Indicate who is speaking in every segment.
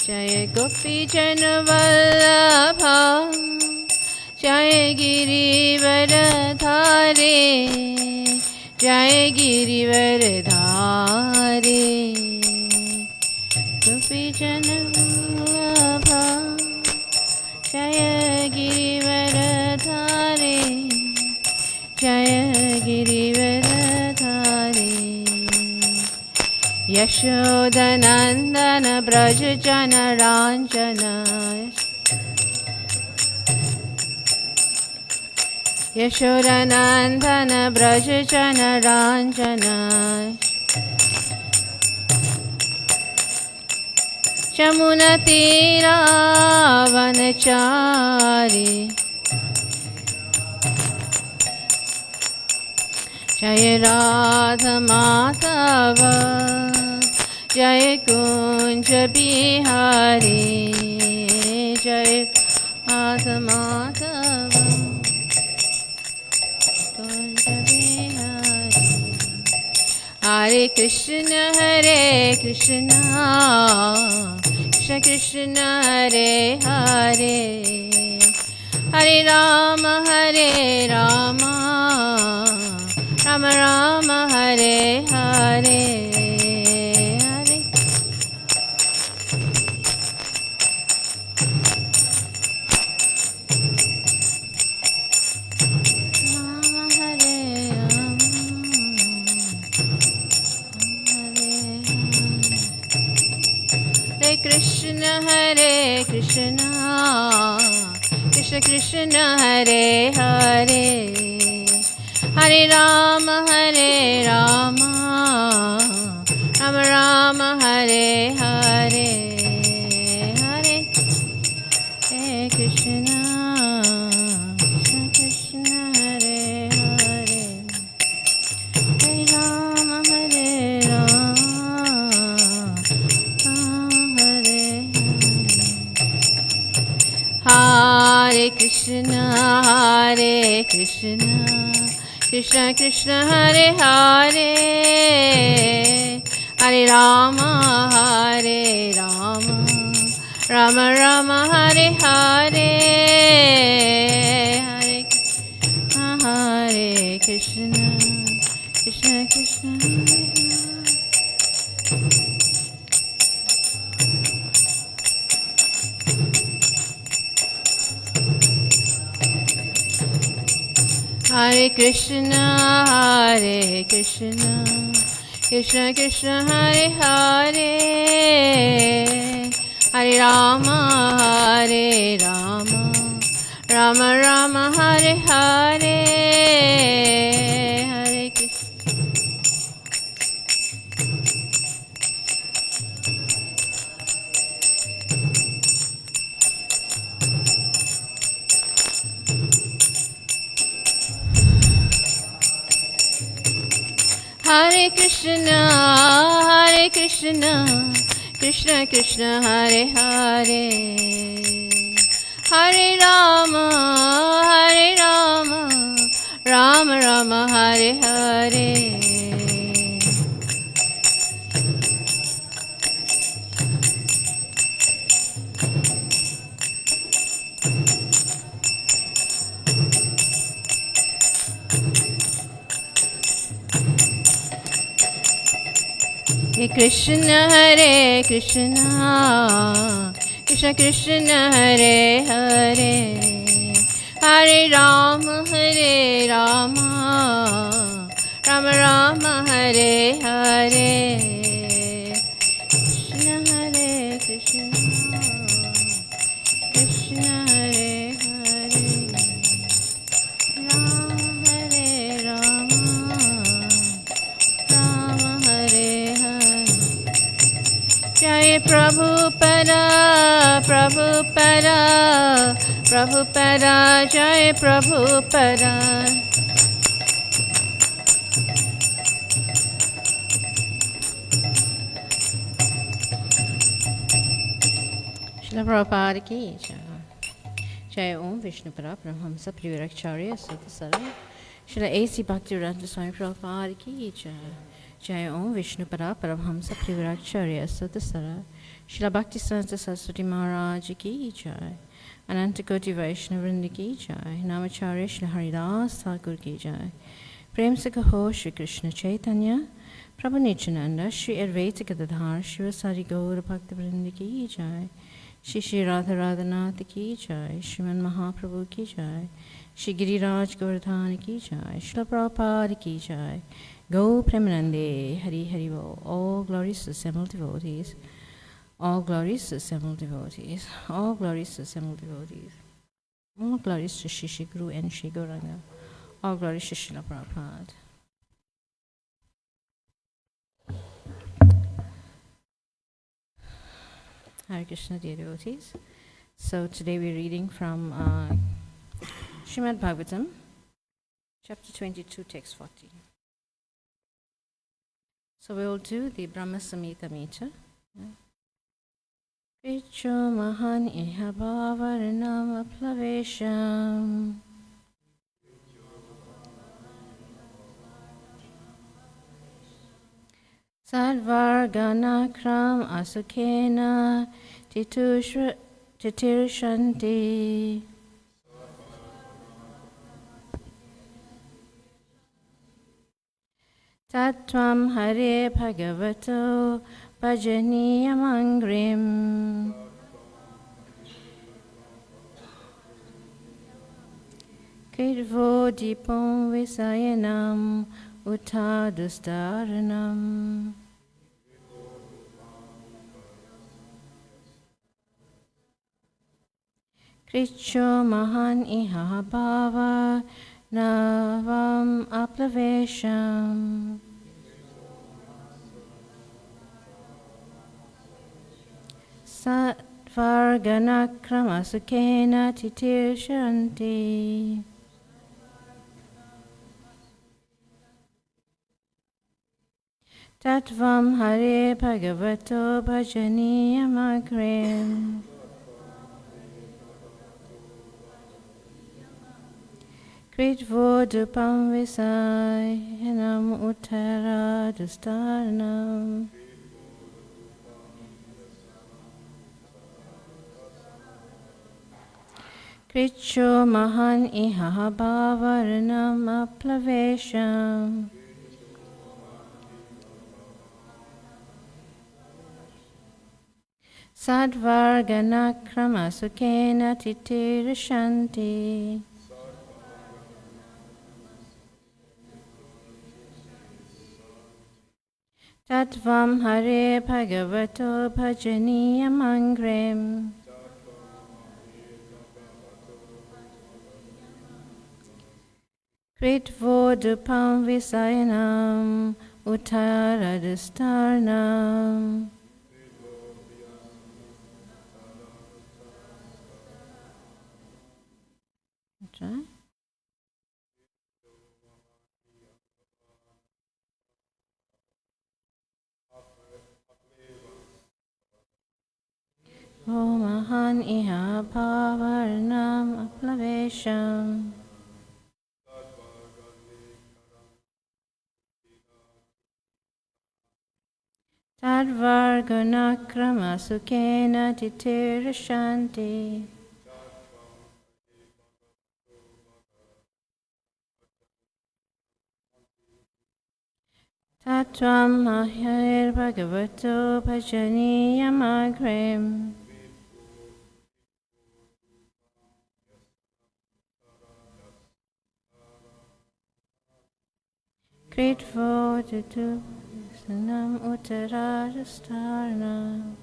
Speaker 1: Jaya Gopi Jana Vallabha, Jaya Girivaradhare, Jaya Girivaradhare, Gopi Jana Vallabha, Jaya Girivaradhare, Jaya Girivaradhare. Yashodanandana Braja Jana Ranjana, Yashodanandana Braja Jana Ranjana, Jamuna Tira Vanachari, Jaya Radha Madhava, Jaya Kunja Bihari, Jaya Radha Madhava, Kunja Bihari. Hare Krishna, Hare Krishna, Krishna Krishna, Hare Hare, Hare Rama, Hare Rama, Rama Rama, Hare Hare, Hare Rama, Hare Rama, Hare Hare. Hare Krishna, Hare Krishna, Krishna Krishna, Hare Hare, Hare Rama, Hare Rama, Rama Rama, Hare Hare, Hare Krishna, Krishna Krishna, Hare Hare, Hare Rama, Hare Rama, Hare Hare Krishna, Hare Krishna, Krishna Krishna, Hare Hare, Hare Rama, Hare Rama, Rama Rama, Hare Hare, Hare Krishna, Krishna Krishna, Hare Hare Krishna, Hare Krishna, Krishna Krishna, Hare Hare, Hare Rama, Hare Rama, Rama Rama, Hare Hare, Hare Krishna. Hare Krishna, Hare Krishna, Krishna Krishna, Hare Hare, Hare Rama, Hare Rama, Rama Rama, Hare Hare. Hare Krishna, Hare Krishna, Krishna Krishna, Hare Hare, Hare Rama, Hare Rama, Rama Rama, Hare Hare, Krishna Hare Krishna, Krishna Hare Hare, Rama Hare Rama, Rama Hare Hare. Jaya Prabhupada, Prabhupada, Prabhupada, Jaya Prabhupada. Srila Prabhupada ki jai. Jai Om Vishnu Parabrahmamsa Privaracharya Sutta Sara. Srila A.C. Bhaktivedanta Swami Prabhupada ki jai. Jai Om Vishnupada Paramahamsa Privaracharya Satasara Srila Bhaktisanta Saraswati Maharaj Ki Jai Anantakoti Vaishnavrinda Ki Jai Namacharya Srila Haridas Thakur Ki Jai Prem Se Kaho Shri Krishna Chaitanya Prabhu Nityananda Shri Advaita Gadadhar Shivasari Gaura Bhaktivinoda Ki Jai Shri Shri Radha Radhanath Ki Jai Shriman Mahaprabhu Ki Jai Shri Giriraj Govardhan Ki Jai Srila Prabhupada Ki Jai Go Premanande Hari Hari Bo. All glories to assembled devotees. All glories to assembled devotees. All glories to assembled devotees. All glories to Shri Shri Guru and Shri Gauranga. All glories to Srila Prabhupada. Hare Krishna, dear devotees. So today we're reading from Srimad Bhagavatam, chapter 22, text 40. So we will do the Brahma Samhita meter. Kricho Mahan Iha Bhavaranam Aplavesham Sadvarganakram Asukena Titirshanti Tattvam Hare Bhagavato Bhajaniyamangrim Kritvo Dipam Visayanam Uttadustaranam Kricho Mahan Iha Bhava Navam Aplavesham Satvarganakram Asukena Titirshanti Tattvam Hare Bhagavato Bhajaniyamagrim Kritvo Dupam Visayanam Uttaradustarnam Kricho Mahan Iha Bhavaranam Aplavesham Sadvarganakram Asukena Titirshanti Tattvam Hare Bhagavato Bhajaniyamangrim Kritvo Dupam Visayanam Uttaradustarnam Right. O Mahan Iha Bhavaranam Aplavesham Tadvarganakram Asukena Titirshanti Tattvam Mahir Bhagavato Bhajaniyamagrim Kritvo Dutu Sanam Uttaradustarnam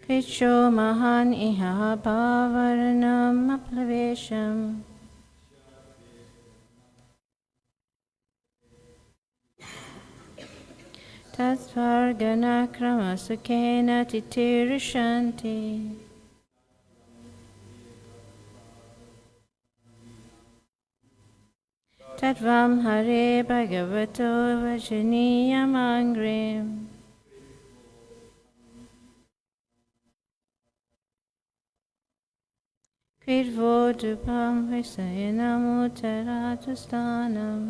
Speaker 1: Kricho Mahan Iha Bhavaranam Aplavesham Tattvarganakram Asukena Titirshanti Tattvam Hare Bhagavato Bhajaniyamangrim Kritvodupam Visayanam Uttarajastanam.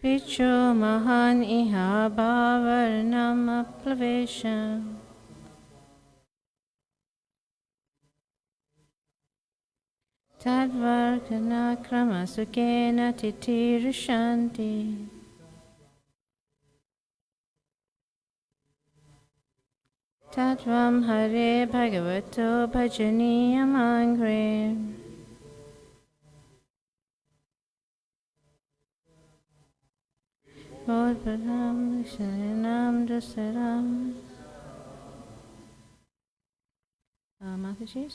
Speaker 1: Kricho Mahan Iha Bhavarnam Aplavesham. Tadvargana Krama Sukena Titirushanti. Tatvam Hare Bhagavato Bhajaniyam Angre. Bodhpadam Sharanam Dasaram. Mataji's.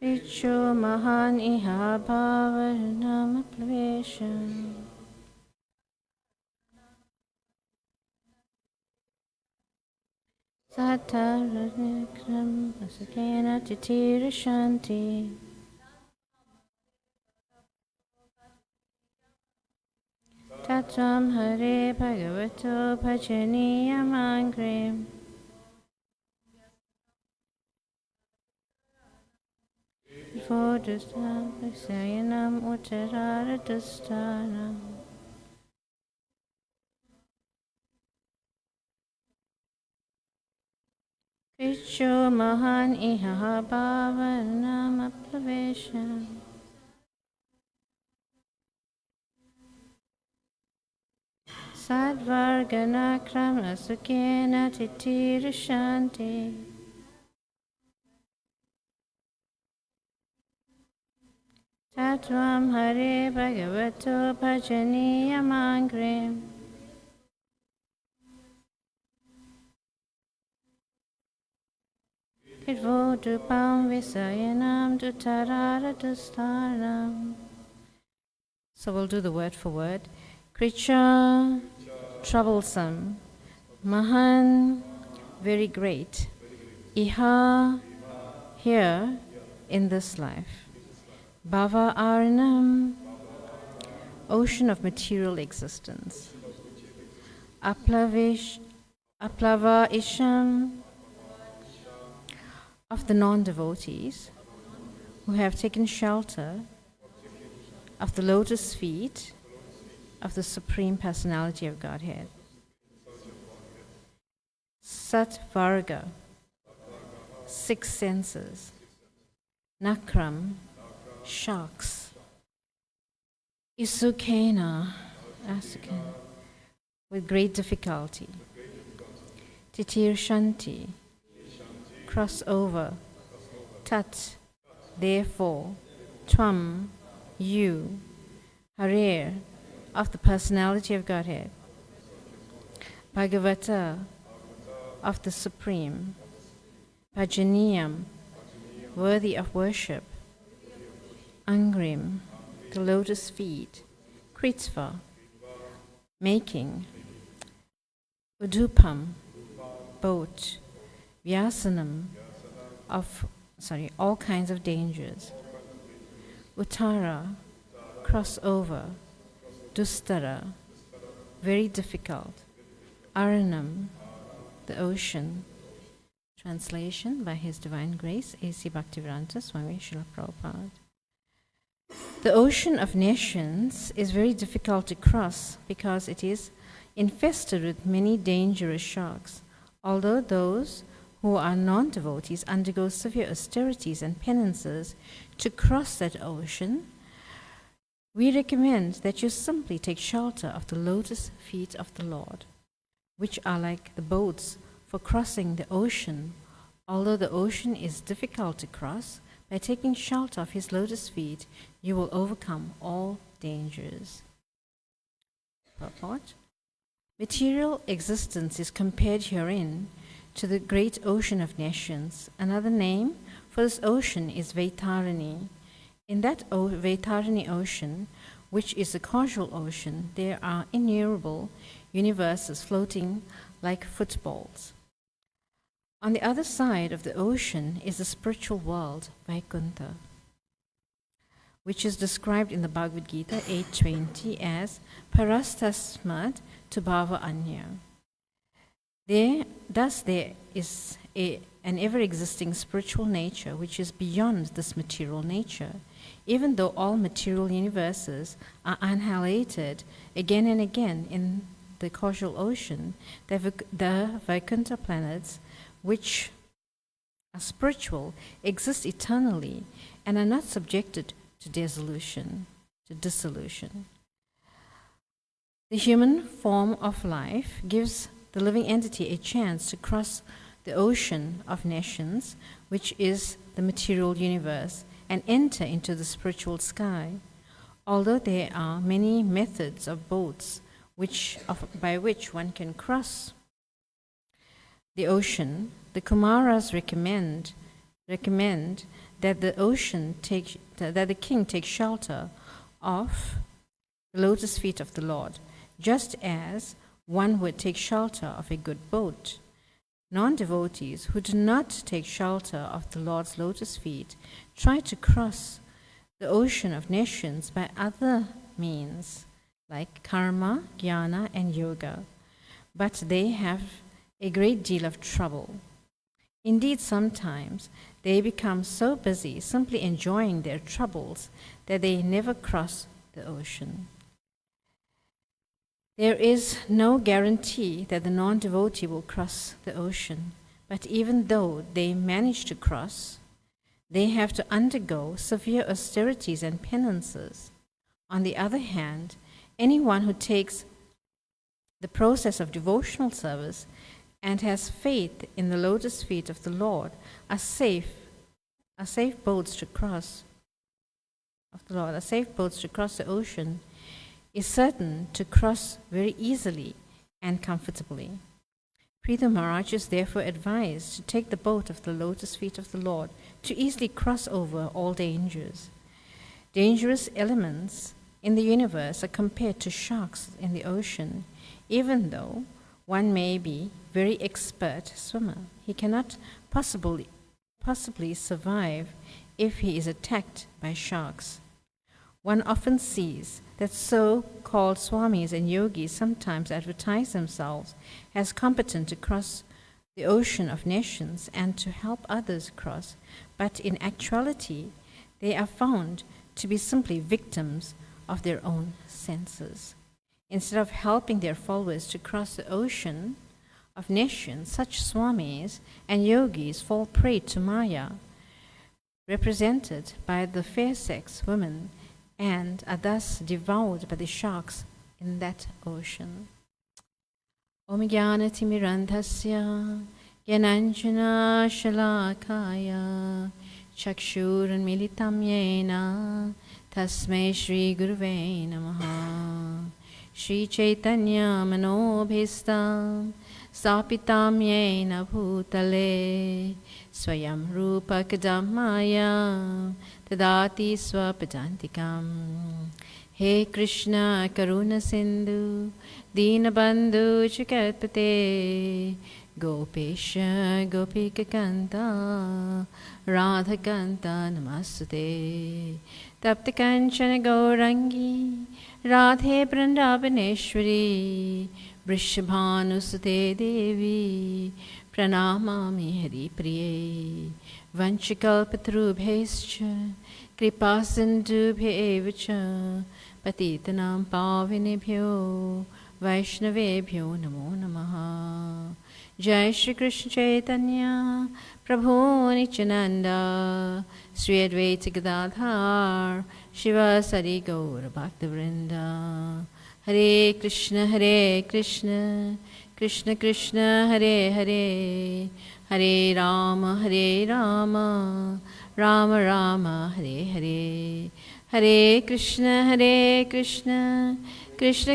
Speaker 1: Kricho Mahan Iha Bhavarnam Aplavesham. Satarajnikram Asakena Titirushanti. Tatvam Hare Bhagavato Bhajaniyam Angre. Vodustam Visayanam Uttarajastanam. Kricho Mahan Iha Bhavanam Aplavesham. Sadvargana Krama Sukena Titirushanti. Tatvam Hare Bhagavato Bhajaniyam Angre. Kritvodupam Visayanam Duttarajastanam. So we'll do the word for word. Kricha, troublesome. Mahan, very great. Iha, here, in this life. Bhava Arnam, ocean of material existence. Aplava Isham, of the non-devotees who have taken shelter of the lotus feet of the Supreme Personality of Godhead. Satvarga, 6 senses. Nakram, sharks. Isukena, Asuken, with great difficulty. Titirshanti, cross over. Tat, therefore. Tvam, you. Harer, of the Personality of Godhead. Bhagavata, of the Supreme. Bhajaniyam, worthy of worship. Angrim, the lotus feet. Kritva, making. Udupam, boat. Vyasanam, all kinds of dangers. Uttara, cross over. Dustara, very difficult. Aranam, the ocean. Translation by His Divine Grace, A.C. Bhaktivedanta Swami Srila Prabhupada. The ocean of nations is very difficult to cross because it is infested with many dangerous sharks. Although those who are non-devotees undergo severe austerities and penances to cross that ocean, we recommend that you simply take shelter of the lotus feet of the Lord, which are like the boats for crossing the ocean. Although the ocean is difficult to cross, by taking shelter of His lotus feet, you will overcome all dangers. Purport. Material existence is compared herein to the great ocean of nations. Another name for this ocean is Vaitarani. In that Vaitarani ocean, which is a causal ocean, there are innumerable universes floating like footballs. On the other side of the ocean is the spiritual world, Vaikuntha. which is described in the Bhagavad Gita 8.20 as parastasmad tubhava anya. Thus there is an ever-existing spiritual nature which is beyond this material nature. Even though all material universes are annihilated again and again in the causal ocean, the Vaikuntha planets, which are spiritual, exist eternally and are not subjected to dissolution. The human form of life gives the living entity a chance to cross the ocean of nations, which is the material universe, and enter into the spiritual sky. Although there are many methods of boats by which one can cross the ocean, the Kumaras recommend that the king take shelter of the lotus feet of the Lord, just as one would take shelter of a good boat. Non-devotees who do not take shelter of the Lord's lotus feet try to cross the ocean of nations by other means, like karma, jnana, and yoga, but they have a great deal of trouble. Indeed, sometimes they become so busy simply enjoying their troubles that they never cross the ocean. There is no guarantee that the non-devotee will cross the ocean, but even though they manage to cross, they have to undergo severe austerities and penances. On the other hand, anyone who takes the process of devotional service and has faith in the lotus feet of the Lord are safe boats to cross the ocean, is certain to cross very easily and comfortably. Prithu Maharaj is therefore advised to take the boat of the lotus feet of the Lord to easily cross over all dangers. Dangerous elements in the universe are compared to sharks in the ocean. Even though one may be very expert swimmer, he cannot possibly survive if he is attacked by sharks. One often sees that so-called swamis and yogis sometimes advertise themselves as competent to cross the ocean of nations and to help others cross, but in actuality they are found to be simply victims of their own senses. Instead of helping their followers to cross the ocean of nations, such swamis and yogis fall prey to Maya, represented by the fair sex women, and are thus devoured by the sharks in that ocean. Om Jnanatimirandhasya Jnananjana Shalakaya Chakshuranmilitam Yena Tasmai Shri Guruve Namaha. Shri Chaitanya Manobhistam Stapitam Yena Bhutale Swayam Rupa Kadamaya Tadati Swapajantikam. He Krishna Karuna Sindhu Dinabandhu Chakatpate Gopesha Gopika Kanta Radha Kanta Namastute Tapta Kanchana Gaurangi Radhe Vrindavaneshwari Vrishabhanusute Devi Pranamami Hari Priye Vanchikalpatrubhescha Kripasindubhyevacha Patitanam Pavinebhyo Vaishnavebhyo Namo Namaha. Jai Shri Krishna Chaitanya Prabhu Nityananda Sri Advaita Gadadhar Shiva Sari Gaura Bhaktivinoda. Hare Krishna Krishna Krishna Hare Hare Hare Rama Rama Rama Hare Hare. Hare Krishna Krishna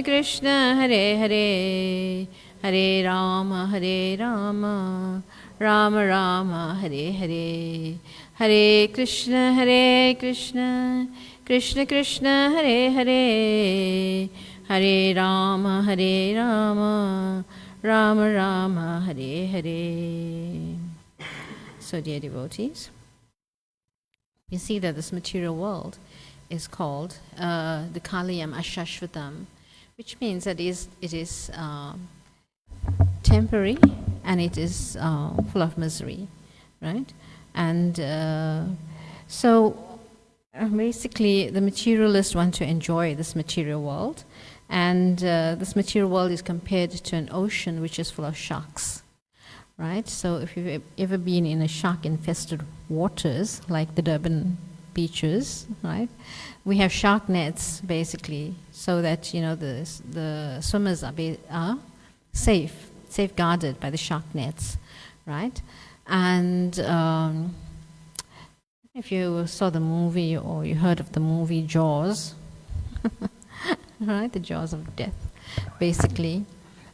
Speaker 1: Krishna Hare Hare Hare Rama Rama Rama Hare Hare. Hare Krishna Krishna Krishna Hare Hare Hare Rama Rama Hare Hare. So dear devotees, we see that this material world is called the Kalayam Ashashvatam, which means that it is temporary and it is full of misery, right? And so basically the materialists want to enjoy this material world, and this material world is compared to an ocean which is full of sharks, right? So if you've ever been in a shark-infested waters, like the Durban beaches, right? We have shark nets, basically, so that, you know, the swimmers are safeguarded by the shark nets, right? And if you saw the movie or you heard of the movie Jaws, right, the jaws of death, basically.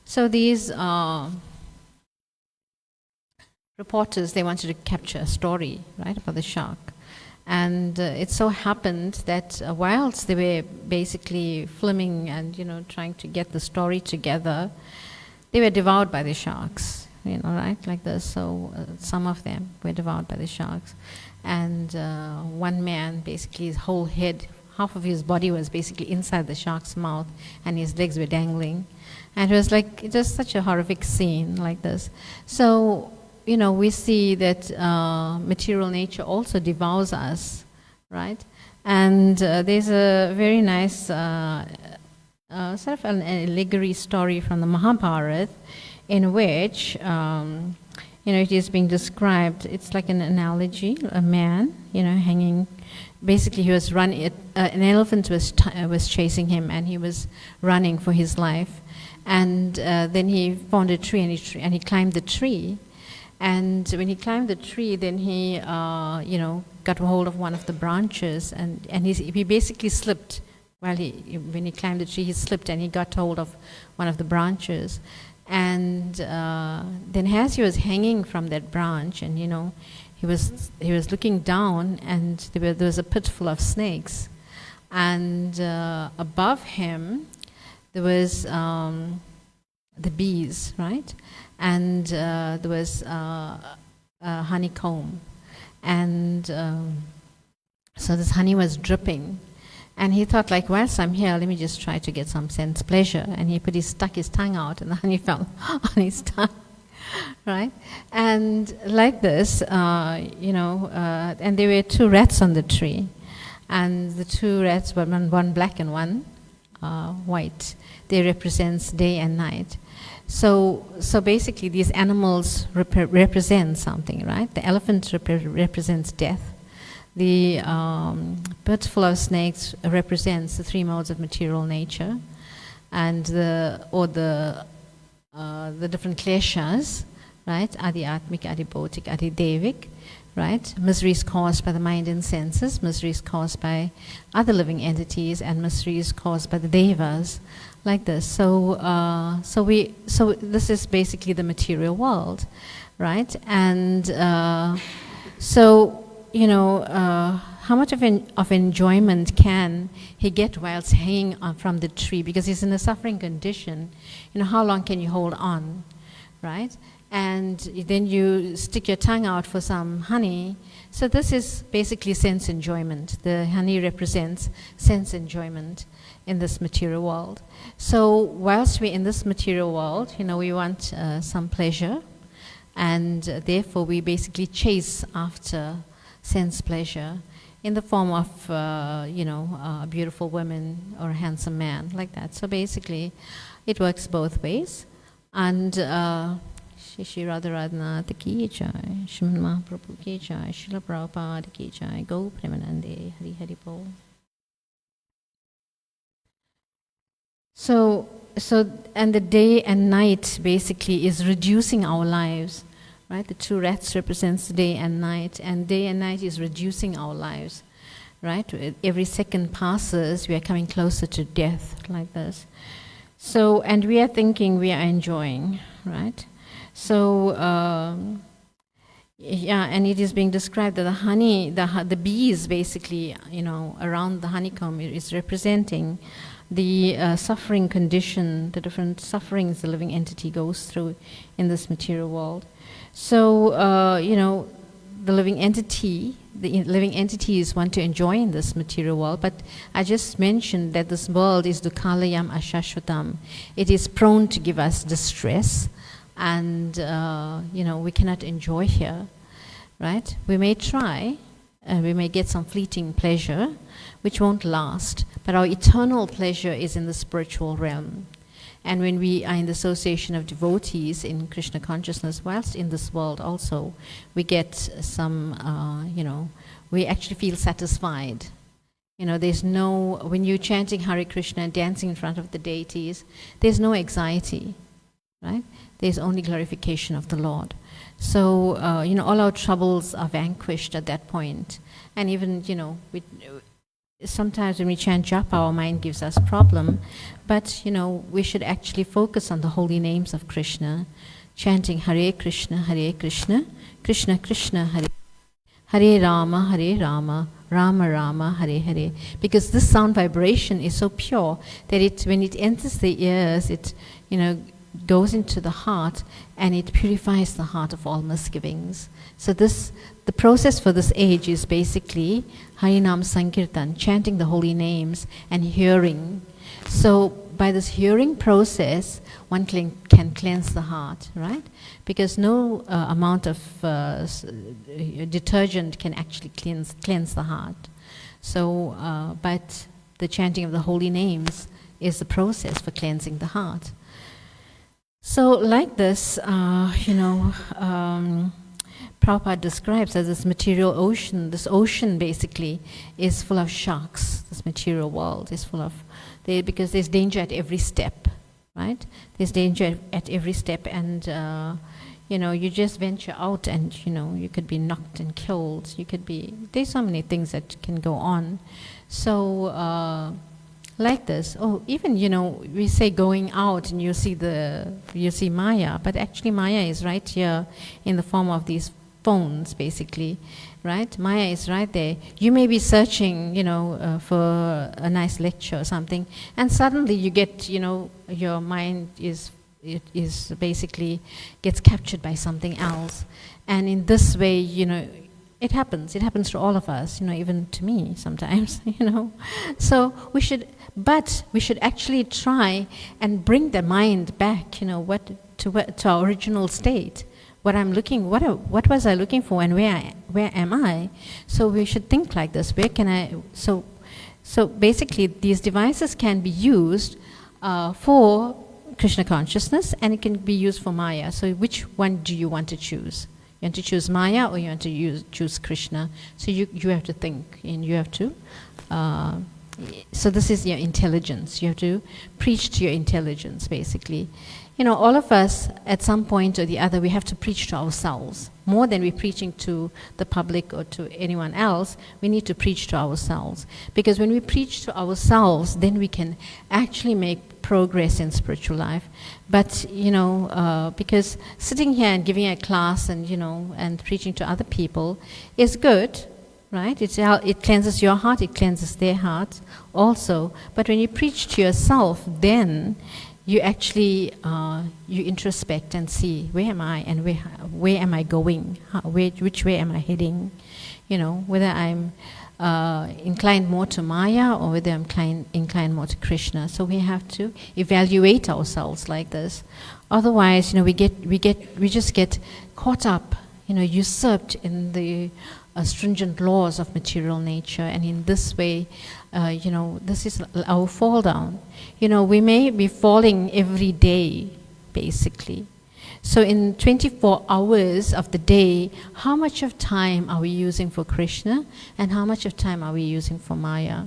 Speaker 1: So these reporters, they wanted to capture a story, right, about the shark. And it so happened that whilst they were basically filming and, you know, trying to get the story together, they were devoured by the sharks, you know, right, like this. So some of them were devoured by the sharks. And one man, basically his whole head, half of his body was basically inside the shark's mouth, and his legs were dangling. And it was like just such a horrific scene like this. So, you know, we see that material nature also devours us, right? And there's a very nice sort of an allegory story from the Mahabharata, in which, you know, it is being described, it's like an analogy, a man, you know, hanging. Basically, he was running. An elephant was chasing him, and he was running for his life. And then he found a tree, and he climbed the tree. And when he climbed the tree, then he, you know, got hold of one of the branches, and he basically slipped. When he climbed the tree, he slipped, and he got hold of one of the branches. And then, as he was hanging from that branch, and, you know, he was looking down, and there was a pit full of snakes, and above him there was the bees, right? And there was honeycomb, and so this honey was dripping, and he thought, like, whilst I'm here, let me just try to get some sense pleasure. And he stuck his tongue out, and the honey fell on his tongue. Right? And like this, you know, and there were two rats on the tree, and the two rats were one black and one white. They represents day and night. So basically, these animals represent something, right? The elephant represents death. The pit full of snakes represents the three modes of material nature, and the different kleshas, right? Adi Atmik, Adi Bautik, Adi Devik, right? Miseries caused by the mind and senses, miseries caused by other living entities, and miseries caused by the devas, like this. So this is basically the material world, right? And so, you know, how much of enjoyment can he get whilst hanging from the tree? Because he's in a suffering condition. You know, how long can you hold on, right? And then you stick your tongue out for some honey. So this is basically sense enjoyment. The honey represents sense enjoyment in this material world. So whilst we're in this material world, you know, we want some pleasure, and therefore we basically chase after sense pleasure in the form of, you know, a beautiful woman or a handsome man, like that. So basically, it works both ways. And Shri Radharadhanath ki jai, Srimad Mahaprabhu ki jai, Srila Prabhupada ki jai, Go Premanande, Hari Hari Bol. So, and the day and night basically is reducing our lives, right? The two rats represents day and night is reducing our lives, right? Every second passes, we are coming closer to death, like this. So, and we are thinking we are enjoying, right? So, yeah, and it is being described that the honey, the bees basically, you know, around the honeycomb is representing the suffering condition, the different sufferings the living entity goes through in this material world. So, you know, the living entity, the living entities want to enjoy in this material world, but I just mentioned that this world is dukkhalayam ashashvatam. It is prone to give us distress, and we cannot enjoy here, right? We may try, and we may get some fleeting pleasure, which won't last, but our eternal pleasure is in the spiritual realm. And when we are in the association of devotees in Krishna consciousness, whilst in this world also, we get some, we actually feel satisfied. There's no, when you're chanting Hare Krishna and dancing in front of the deities, there's no anxiety, right? There's only glorification of the Lord. So, all our troubles are vanquished at that point. And even, sometimes when we chant japa, our mind gives us problem, but we should actually focus on the holy names of Krishna, chanting Hare Krishna, Krishna Krishna, Hare Rama, Rama Rama, Hare Hare. Because this sound vibration is so pure that when it enters the ears, it goes into the heart, and it purifies the heart of all misgivings. So the process for this age is basically Harinam Sankirtan, chanting the holy names and hearing. So by this hearing process, one can cleanse the heart, right? Because no amount of detergent can actually cleanse the heart. So, but the chanting of the holy names is the process for cleansing the heart. So like this, Prabhupada describes as this material ocean. This ocean basically is full of sharks. This material world is full of, because there's danger at every step, right? There's danger at every step, and you just venture out, and you could be knocked and killed. There's so many things that can go on. So like this, even we say going out and you see Maya, but actually Maya is right here in the form of these phones, basically, right? Maya is right there. You may be searching, for a nice lecture or something, and suddenly you get, your mind is basically gets captured by something else, and in this way, it happens to all of us, even to me sometimes, So we should actually try and bring the mind back, to our original state. What was I looking for, and where am I? So we should think like this. Where can I? So basically, these devices can be used for Krishna consciousness, and it can be used for Maya. So which one do you want to choose? You want to choose Maya, or you want to choose Krishna? So you have to think, and you have to. So this is your intelligence. You have to preach to your intelligence, basically. All of us, at some point or the other, we have to preach to ourselves. More than we're preaching to the public or to anyone else, we need to preach to ourselves. Because when we preach to ourselves, then we can actually make progress in spiritual life. But, because sitting here and giving a class and, and preaching to other people is good, right? It cleanses your heart, it cleanses their heart also. But when you preach to yourself, then you actually you introspect and see, where am I, and where am I going? Which way am I heading? Whether I'm inclined more to Maya, or whether I'm inclined more to Krishna. So we have to evaluate ourselves like this. Otherwise, we just get caught up, usurped in the stringent laws of material nature, and in this way, this is our fall down. We may be falling every day, basically. So in 24 hours of the day, how much of time are we using for Krishna, and how much of time are we using for Maya?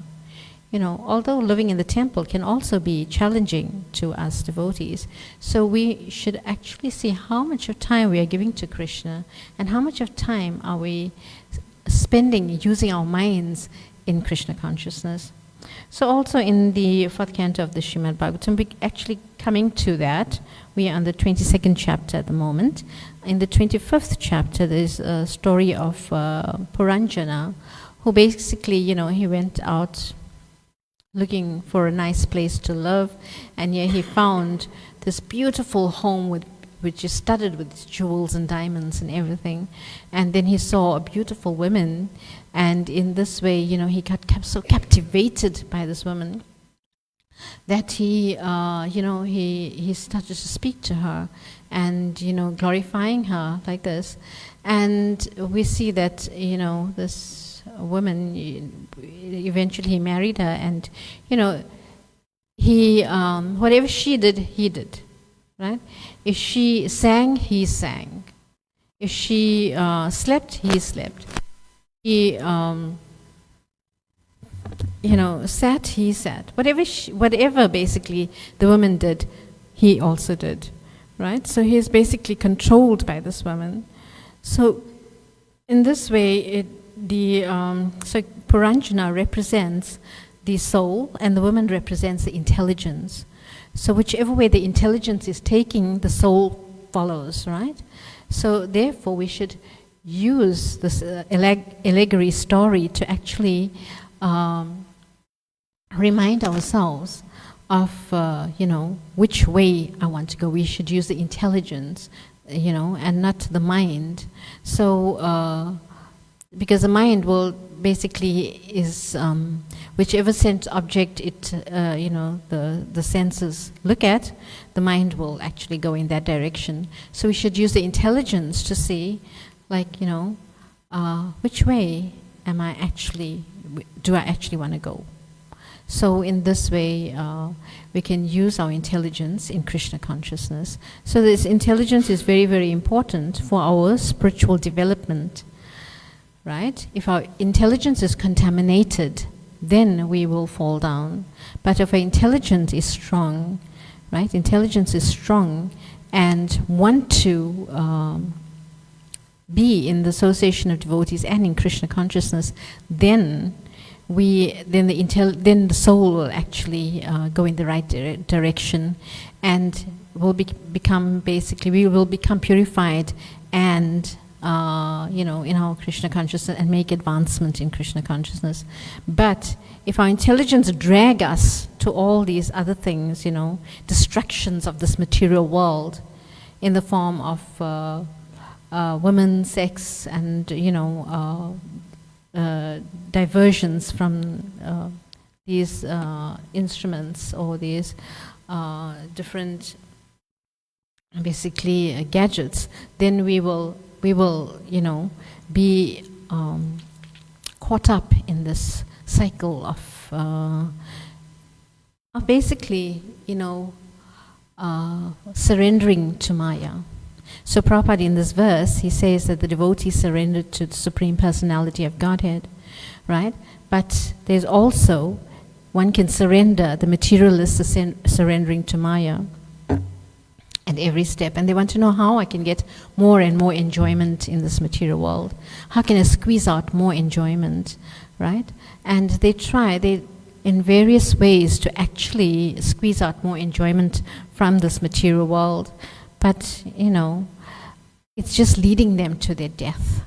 Speaker 1: Although living in the temple can also be challenging to us devotees, so we should actually see how much of time we are giving to Krishna, and how much of time are we spending using our minds in Krishna consciousness. So also in the 4th canto of the Srimad Bhagavatam, we're actually coming to that. We are on the 22nd chapter at the moment. In the 25th chapter, there's a story of Puranjana, who basically, he went out looking for a nice place to live, and here he found this beautiful home with which is studded with jewels and diamonds and everything. And then he saw a beautiful woman, and in this way, he got so captivated by this woman that he started to speak to her and, glorifying her like this. And we see that, this woman, eventually he married her, and, he, whatever she did, he did, right? If she sang, he sang. If she slept, he slept. He, sat, he sat. Whatever basically the woman did, he also did, right? So he is basically controlled by this woman. So in this way, so Puranjana represents the soul, and the woman represents the intelligence. So whichever way the intelligence is taking, the soul follows, right? So therefore, we should use this allegory story to actually remind ourselves of, which way I want to go. We should use the intelligence, and not the mind. So, because the mind will basically is whichever sense object it, the senses look at, the mind will actually go in that direction. So we should use the intelligence to see, which way do I actually want to go? So in this way, we can use our intelligence in Krishna consciousness. So this intelligence is very, very important for our spiritual development, right? If our intelligence is contaminated, then we will fall down. But if our intelligence is strong, right? Intelligence is strong and want to be in the association of devotees and in Krishna consciousness, then the soul will actually go in the right direction, and will become we will become purified and in our Krishna consciousness and make advancement in Krishna consciousness. But if our intelligence drag us to all these other things, distractions of this material world, in the form of women, sex, and diversions from these instruments or these different basically gadgets, then we will be caught up in this cycle of basically surrendering to Maya. So Prabhupada in this verse, he says that the devotee surrendered to the Supreme Personality of Godhead, right? But there's also, one can surrender, the materialist is surrendering to Maya at every step. And they want to know how I can get more and more enjoyment in this material world. How can I squeeze out more enjoyment, right? And they try, in various ways to actually squeeze out more enjoyment from this material world. But, it's just leading them to their death.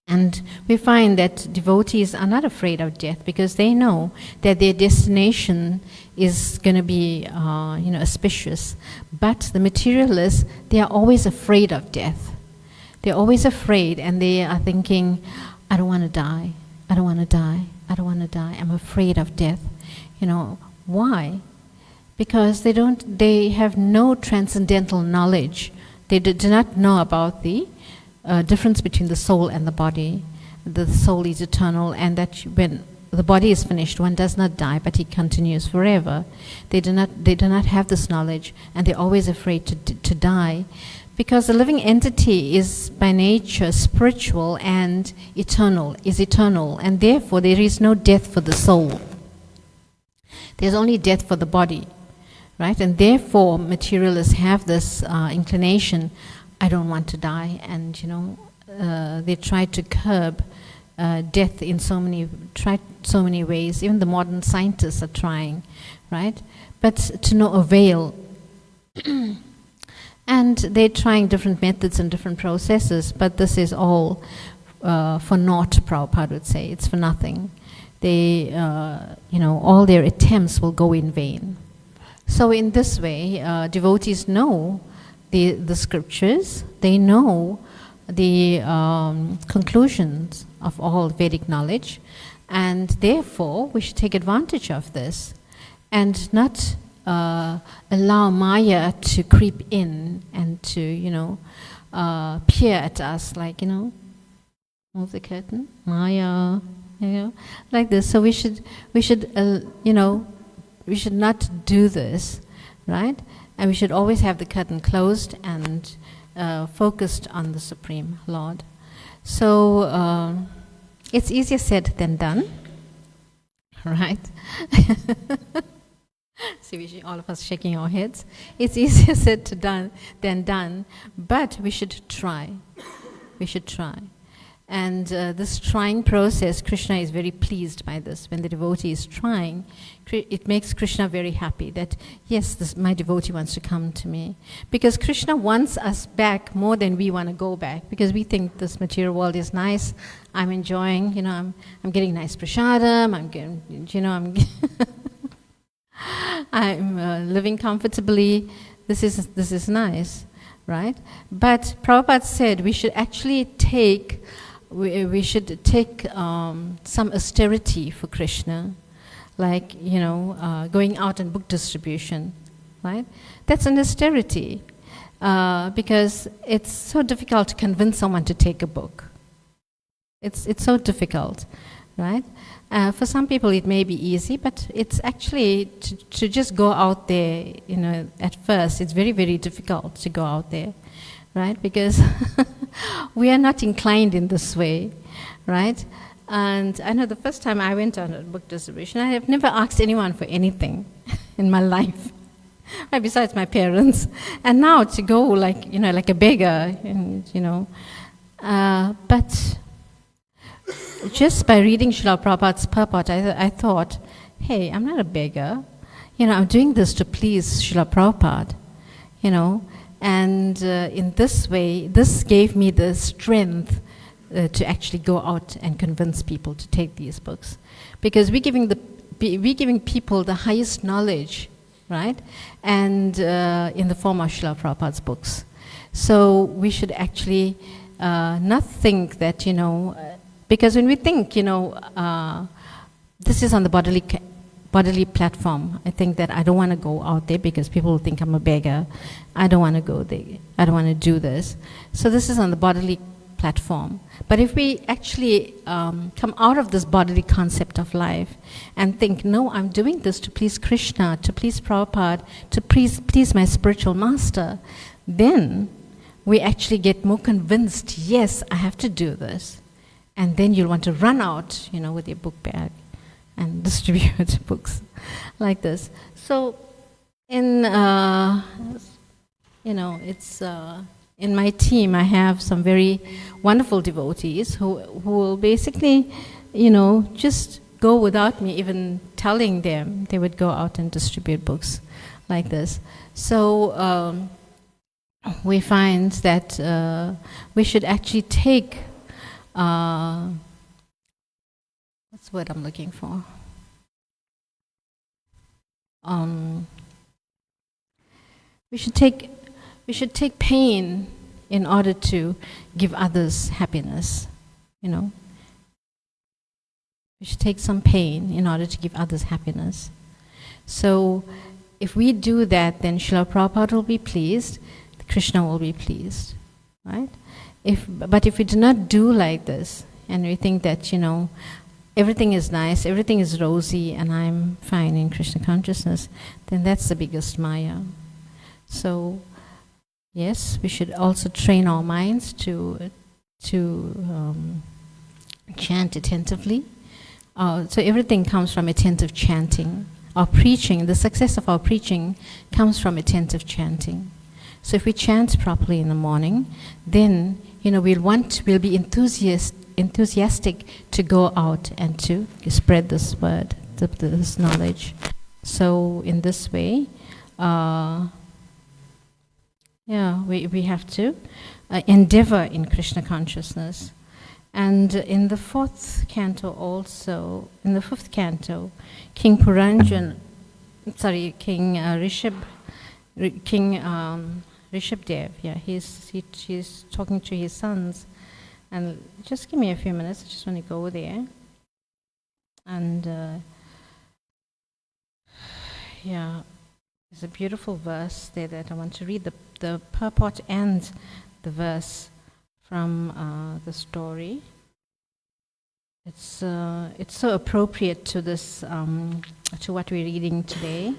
Speaker 1: And we find that devotees are not afraid of death because they know that their destination is going to be, auspicious. But the materialists, they are always afraid of death. They're always afraid, and they are thinking, I don't want to die. I don't want to die. I don't want to die. I'm afraid of death. Why? Because they have no transcendental knowledge. They do not know about the difference between the soul and the body. The soul is eternal, and that when the body is finished, one does not die, but it continues forever. They do not have this knowledge, and they're always afraid to die, because the living entity is by nature spiritual and eternal, and therefore there is no death for the soul. There's only death for the body. Right? And therefore, materialists have this inclination, I don't want to die, and they try to curb death in so many ways. Even the modern scientists are trying, right? But to no avail. And they're trying different methods and different processes, but this is all for naught, Prabhupada would say. It's for nothing. They, all their attempts will go in vain. So in this way, devotees know the scriptures, they know the conclusions of all Vedic knowledge, and therefore we should take advantage of this and not allow Maya to creep in and to, peer at us like, move the curtain, Maya, like this. So we should not do this, right? And we should always have the curtain closed and focused on the Supreme Lord. So it's easier said than done, right? See, all of us shaking our heads. It's easier said than done, but we should try. We should try. And this trying process, Krishna is very pleased by this. When the devotee is trying, it makes Krishna very happy that, yes, my devotee wants to come to me. Because Krishna wants us back more than we want to go back. Because we think this material world is nice. I'm enjoying, I'm getting nice prasadam. I'm getting, I'm living comfortably. This is nice, right? But Prabhupada said we should actually take some austerity for Krishna, like going out and book distribution, right? That's an austerity because it's so difficult to convince someone to take a book. It's so difficult, right? For some people it may be easy, but it's actually to just go out there, at first it's very, very difficult to go out there, right? Because we are not inclined in this way, right? And I know the first time I went on a book distribution, I have never asked anyone for anything in my life, right, besides my parents. And now to go like a beggar, but just by reading Srila Prabhupada's purport, I thought, hey, I'm not a beggar. I'm doing this to please Srila Prabhupada, and in this way, this gave me the strength to actually go out and convince people to take these books. Because we're giving people the highest knowledge, right? And in the form of Srila Prabhupada's books. So we should actually not think that, because when we think, this is on the bodily platform, I think that I don't want to go out there because people will think I'm a beggar. I don't want to go there. I don't want to do this. So this is on the bodily platform. But if we actually come out of this bodily concept of life and think, no, I'm doing this to please Krishna, to please Prabhupada, to please my spiritual master, then we actually get more convinced, yes, I have to do this. And then you'll want to run out, with your book bag and distribute books like this. So, in in my team, I have some very wonderful devotees who will basically, just go without me even telling them. They would go out and distribute books like this. So we find that we should actually take. What's the word I'm looking for? We should take pain in order to give others happiness. We should take some pain in order to give others happiness. So, if we do that, then Srila Prabhupada will be pleased. Krishna will be pleased, right? But if we do not do like this, and we think that, everything is nice, everything is rosy, and I'm fine in Krishna consciousness, then that's the biggest Maya. So, yes, we should also train our minds to chant attentively. So everything comes from attentive chanting. Our preaching, the success of our preaching comes from attentive chanting. So if we chant properly in the morning, then we'll be enthusiastic to go out and to spread this word, this knowledge. So in this way, we have to endeavor in Krishna consciousness. And in the fifth canto, King Rishabdev. Yeah, he's talking to his sons. And just give me a few minutes, I just want to go there. And yeah, there's a beautiful verse there that I want to read, the purport and the verse from the story. It's so appropriate to this, to what we're reading today.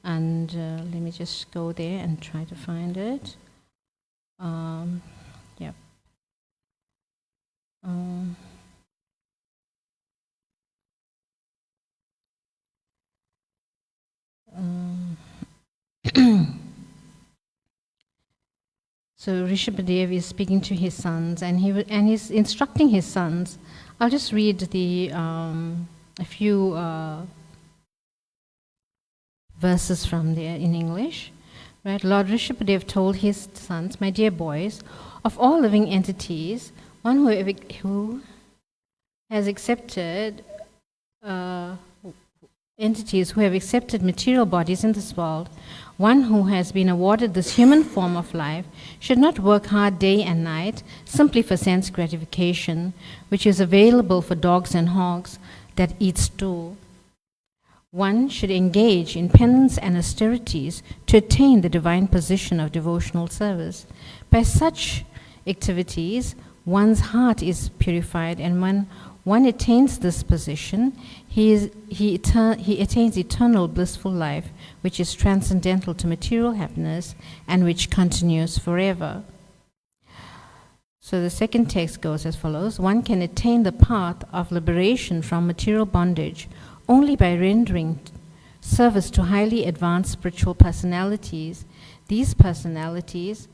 Speaker 1: And let me just go there and try to find it. Yep. So Rishabdev is speaking to his sons, and he's instructing his sons. I'll just read a few verses from there in English. Right? Lord Rishabdev told his sons, "My dear boys, of all living entities, one who has accepted entities who have accepted material bodies in this world, one who has been awarded this human form of life, should not work hard day and night simply for sense gratification, which is available for dogs and hogs that eat stool. One should engage in penance and austerities to attain the divine position of devotional service. By such activities, one's heart is purified, and when one attains this position, he attains eternal blissful life, which is transcendental to material happiness and which continues forever." So the second text goes as follows: "One can attain the path of liberation from material bondage only by rendering service to highly advanced spiritual personalities. These personalities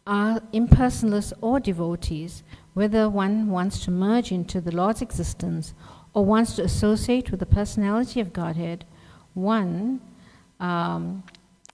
Speaker 1: are impersonalists or devotees. Whether one wants to merge into the Lord's existence or wants to associate with the personality of Godhead, one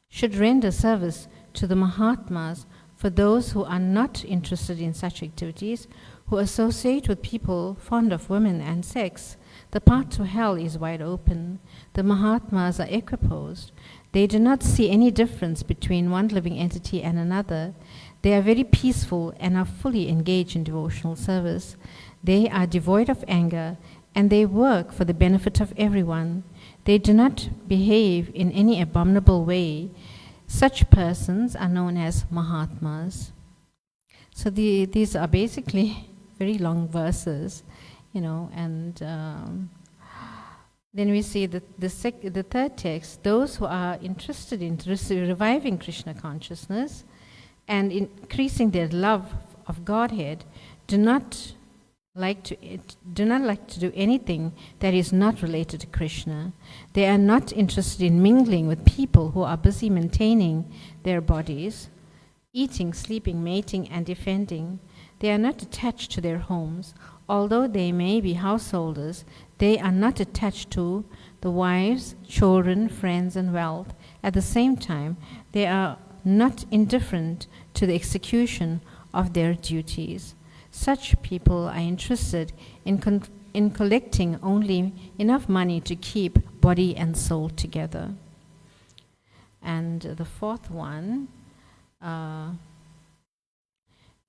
Speaker 1: should render service to the Mahatmas. For those who are not interested in such activities, who associate with people fond of women and sex, the path to hell is wide open. The Mahatmas are equiposed. They do not see any difference between one living entity and another. They are very peaceful and are fully engaged in devotional service. They are devoid of anger, and they work for the benefit of everyone. They do not behave in any abominable way. Such persons are known as Mahatmas." So these are basically very long verses, and then we see that the third text: "Those who are interested in reviving Krishna consciousness and increasing their love of Godhead do not like to do anything that is not related to Krishna. They are not interested in mingling with people who are busy maintaining their bodies, eating, sleeping, mating, and defending. They are not attached to their homes. Although they may be householders, they are not attached to the wives, children, friends, and wealth. At the same time, they are not indifferent to the execution of their duties. Such people are interested in collecting only enough money to keep body and soul together." And the fourth one,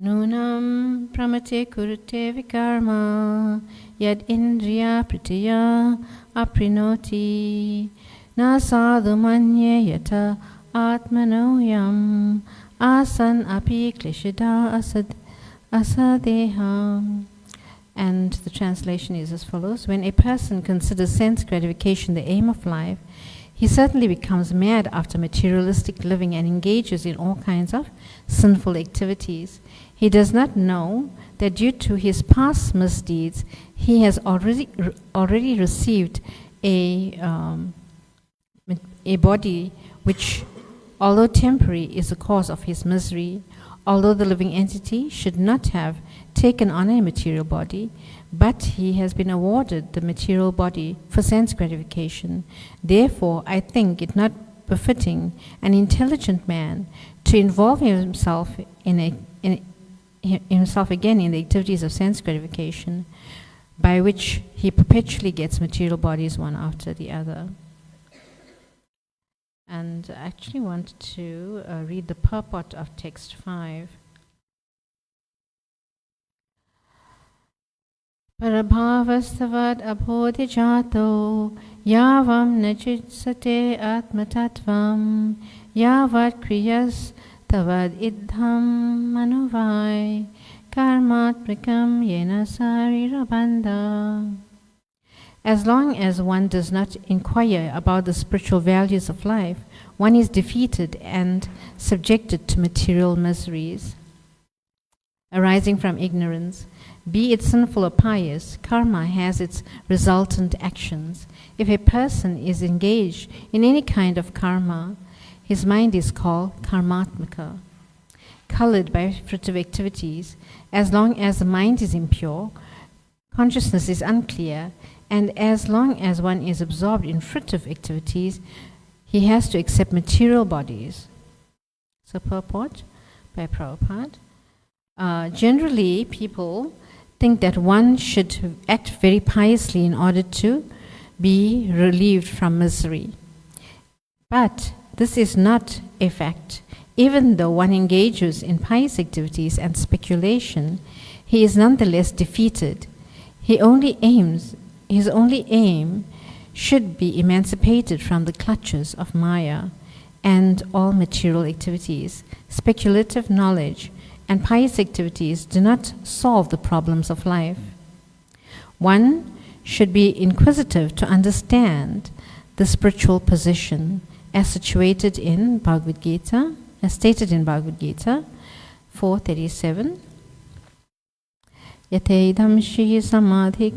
Speaker 1: "Nunam pramate kurute vikarma yad indriya pritya aprinoti na sadhu manye yata atmanoyam asan api klishida asadeham." And the translation is as follows: "When a person considers sense gratification the aim of life, he certainly becomes mad after materialistic living and engages in all kinds of sinful activities. He does not know that due to his past misdeeds, he has already received a body which, although temporary, is the cause of his misery. Although the living entity should not have taken on a material body, but he has been awarded the material body for sense gratification. Therefore, I think it not befitting an intelligent man to involve himself himself again in the activities of sense gratification, by which he perpetually gets material bodies one after the other." And And I actually wanted to read the purport of text 5. Parabhavastavad abodhijato yavam nachitsate atmatatvam yavat kriyas tavad idham manuvai karmatmikam yena sarirabandha. As long as one does not inquire about the spiritual values of life, one is defeated and subjected to material miseries arising from ignorance. Be it sinful or pious, karma has its resultant actions. If a person is engaged in any kind of karma, his mind is called karmatmika, colored by fruitive activities. As long as the mind is impure, consciousness is unclear, and as long as one is absorbed in fruitive activities, he has to accept material bodies. So purport by Prabhupada. Generally, people think that one should act very piously in order to be relieved from misery. But this is not a fact. Even though one engages in pious activities and speculation, he is nonetheless defeated. His only aim should be emancipated from the clutches of Maya and all material activities. Speculative knowledge and pious activities do not solve the problems of life. One should be inquisitive to understand the spiritual position as situated in Bhagavad Gita, as stated in Bhagavad Gita 4:37. Yateidam shi samadhi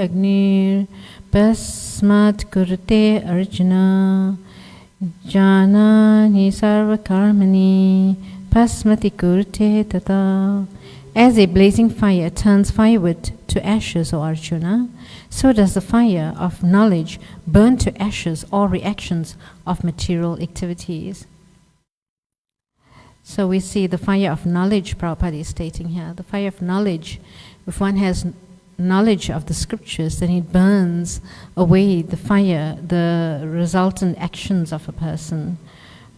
Speaker 1: agnir basmat kurte arjuna janani sarva karmani pasmati kurte tata. As a blazing fire turns firewood to ashes, O Arjuna, so does the fire of knowledge burn to ashes all reactions of material activities. So we see the fire of knowledge, Prabhupada is stating here. The fire of knowledge, if one has knowledge of the scriptures, then it burns away the fire, the resultant actions of a person,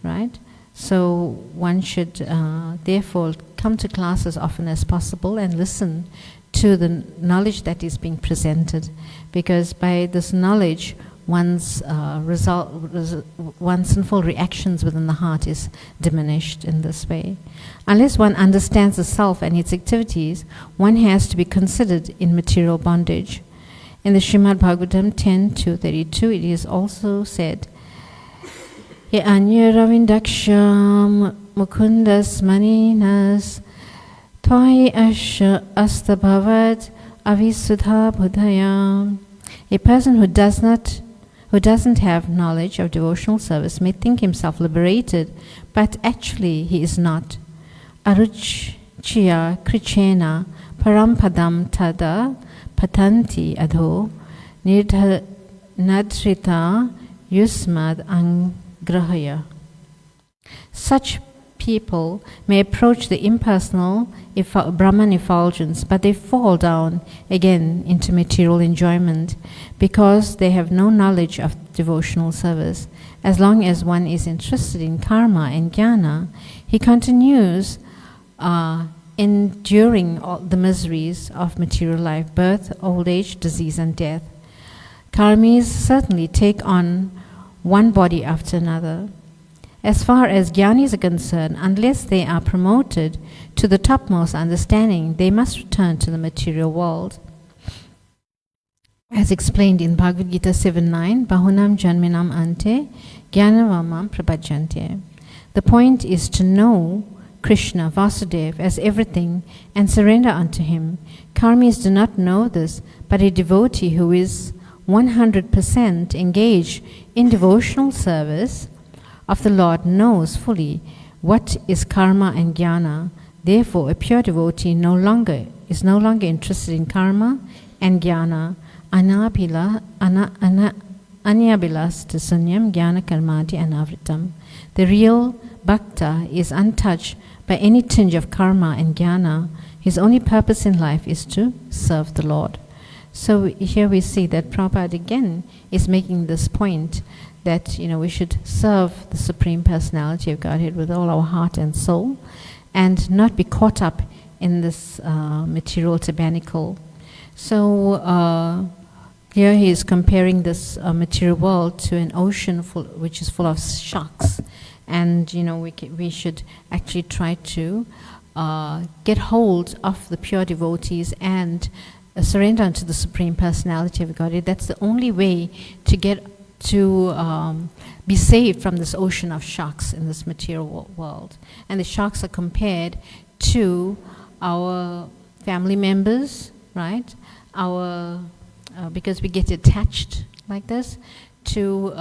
Speaker 1: right? So one should therefore come to class as often as possible and listen to the knowledge that is being presented, because by this knowledge one's sinful reactions within the heart is diminished in this way. Unless one understands the self and its activities, one has to be considered in material bondage. In the Srimad Bhagavatam 10:232, it is also said, Ye anya ravindaksham mukundas maninas Tvai asha astabhavad avisudha buddhayam. A person who doesn't have knowledge of devotional service may think himself liberated, but actually he is not. Aruchya krichena parampadam tada patanti adho nadrita yusmad angrahaya. Such people may approach the impersonal Brahman effulgence, but they fall down again into material enjoyment because they have no knowledge of devotional service. As long as one is interested in karma and jnana, he continues enduring all the miseries of material life, birth, old age, disease, and death. Karmis certainly take on one body after another. As far as jnanis are concerned, unless they are promoted to the topmost understanding, they must return to the material world. As explained in Bhagavad Gita 7:9, Bahunam janminam ante jnanavamam prabhajante. The point is to know Krishna, Vasudeva, as everything and surrender unto him. Karmis do not know this, but a devotee who is 100% engaged in devotional service of the Lord knows fully what is karma and jnana. Therefore, a pure devotee is no longer interested in karma and jnana. Anyabilas sunyam jnana karmati anavritam. The real bhakta is untouched by any tinge of karma and jnana. His only purpose in life is to serve the Lord. So here we see that Prabhupada again is making this point that we should serve the Supreme Personality of Godhead with all our heart and soul, and not be caught up in this material tabernacle. So here he is comparing this material world to an ocean which is full of sharks, and we should actually try to get hold of the pure devotees and surrender unto the Supreme Personality of Godhead. That's the only way to get to be saved from this ocean of sharks in this material world. And the sharks are compared to our family members, right? Because we get attached like this to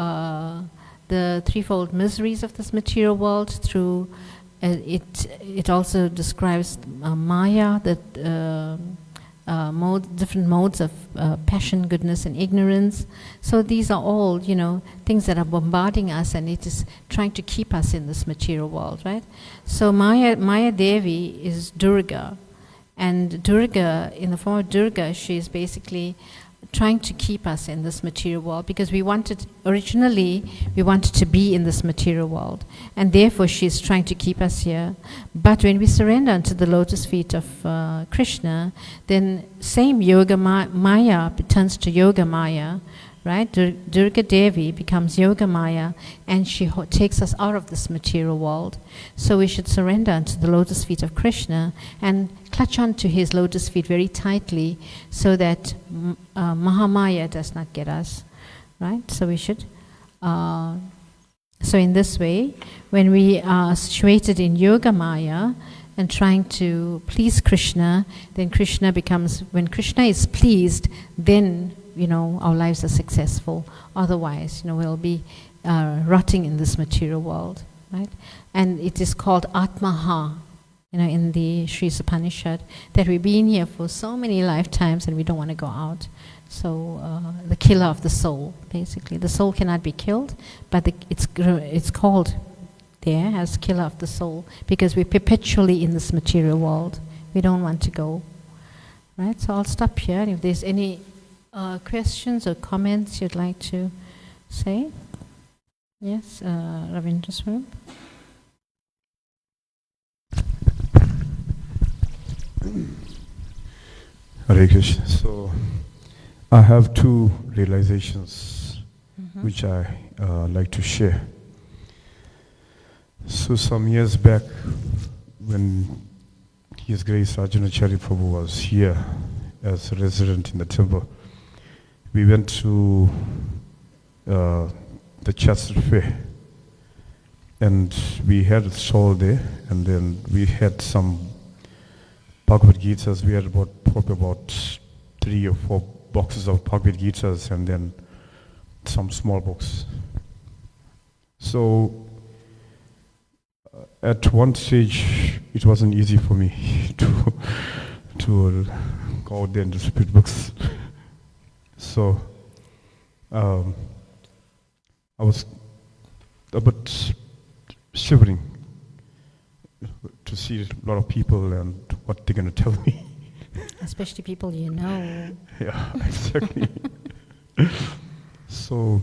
Speaker 1: the threefold miseries of this material world. Through it also describes Maya, that different modes of passion, goodness, and ignorance. So these are all, things that are bombarding us, and it is trying to keep us in this material world, right? So Maya Devi is Durga, and Durga, in the form of Durga, she is basically trying to keep us in this material world, because originally we wanted to be in this material world, and therefore she's trying to keep us here. But when we surrender unto the lotus feet of Krishna, then same Yoga Maya turns to Yoga Maya, right? Durga Devi becomes Yoga Maya, and she takes us out of this material world. So we should surrender unto the lotus feet of Krishna and clutch onto his lotus feet very tightly, so that Mahamaya does not get us, right? So we should. So in this way, when we are situated in Yoga Maya and trying to please Krishna, then Krishna becomes. When Krishna is pleased, then our lives are successful. Otherwise, we'll be rotting in this material world, right? And it is called Atmaha, in the Sri Upanishad, that we've been here for so many lifetimes and we don't want to go out. So the killer of the soul, basically. The soul cannot be killed, but it's called there as killer of the soul, because we're perpetually in this material world. We don't want to go, right? So I'll stop here. And if there's any questions or comments you'd like to say? Yes, Ravindra Swarup.
Speaker 2: Hare Krishna. So I have two realizations which I like to share. So some years back, when His Grace Rajanachari Prabhu was here as a resident in the temple, we went to the Chester Fair, and we had a stall there, and then we had some Bhagavad Gitas. We had probably about 3 or 4 boxes of Bhagavad Gitas, and then some small books. So at one stage, it wasn't easy for me to go out there and distribute books. So I was a bit shivering to see a lot of people and what they're going to tell me.
Speaker 1: Especially people you know.
Speaker 2: Yeah, exactly. So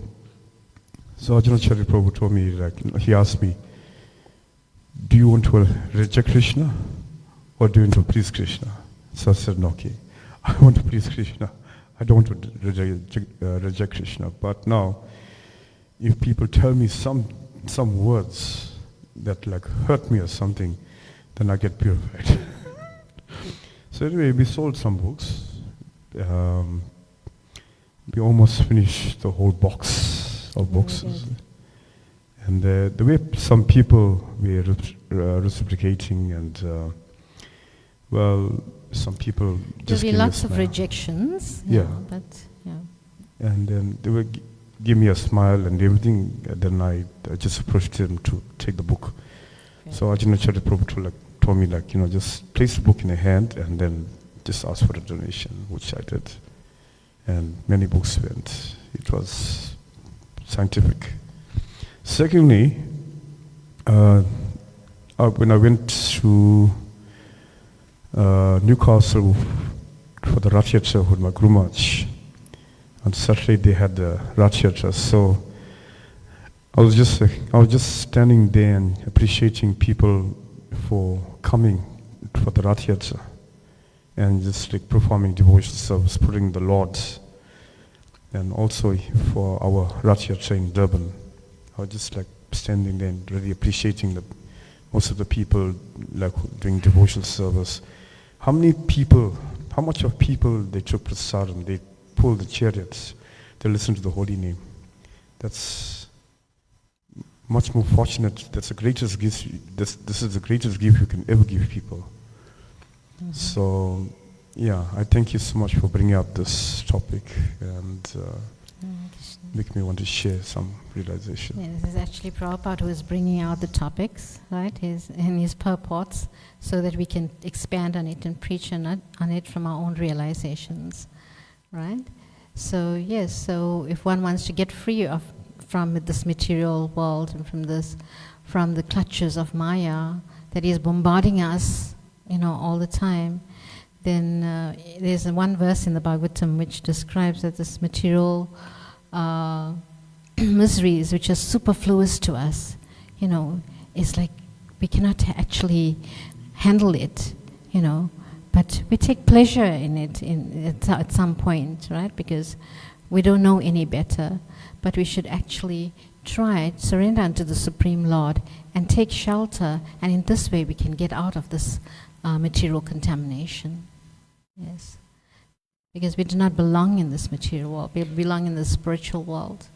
Speaker 2: Ajahn Prabhu told me, he asked me, do you want to reject Krishna or do you want to please Krishna? So I said, no, okay, I want to please Krishna. I don't want to reject Krishna. But now, if people tell me some words that hurt me or something, then I get purified. So anyway, we sold some books. We almost finished the whole box of books. And the way some people were reciprocating, and some people just
Speaker 1: there'll be lots of rejections.
Speaker 2: Yeah.
Speaker 1: But yeah.
Speaker 2: And then they would give me a smile and everything. And then I just approached them to take the book. Okay. So Ajahn Prabhu told me just place the book in a hand and then just ask for a donation, which I did. And many books went. It was scientific. Secondly, when I went to Newcastle for the Rath Yatra with my Guru Maharaj. On Saturday they had the Rath Yatra, so I was just standing there and appreciating people for coming for the Rath Yatra and just like performing devotional service, putting the Lords, and also for our Rath Yatra in Durban. I was just like standing there and really appreciating most of the people like doing devotional service. How much of people they took prasadam, they pulled the chariots, they listened to the holy name. That's much more fortunate. That's the greatest gift. This is the greatest gift you can ever give people. Mm-hmm. So, yeah, I thank you so much for bringing up this topic and make me want to share some realization.
Speaker 1: Yeah, this is actually Prabhupada who is bringing out the topics, right, in his purports, so that we can expand on it and preach on it from our own realizations, right? So yes, so if one wants to get free from this material world and from the clutches of Maya that is bombarding us, all the time, then there's one verse in the Bhagavatam which describes that this material miseries which are superfluous to us, it's like we cannot actually handle it, but we take pleasure in it at some point, right? Because we don't know any better, but we should actually try, surrender unto the Supreme Lord and take shelter, and in this way we can get out of this material contamination. Yes. Because we do not belong in this material world, we belong in the spiritual world,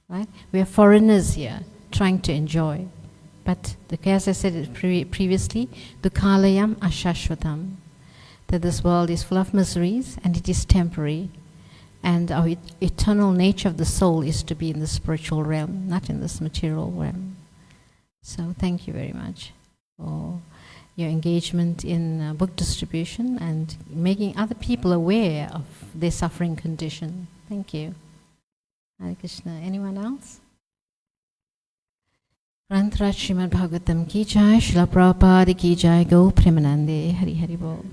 Speaker 1: right? We are foreigners here, trying to enjoy. But as I said previously, dukhalayam ashashvatam, that this world is full of miseries and it is temporary, and our eternal nature of the soul is to be in the spiritual realm, not in this material realm. So thank you very much for your engagement in book distribution and making other people aware of their suffering condition. Thank you. Hare Krishna. Anyone else? Granth Raj Srimad Bhagavatam ki jai, Srila Prabhupada ki jai, Go Premanande, Hari Hari Bol.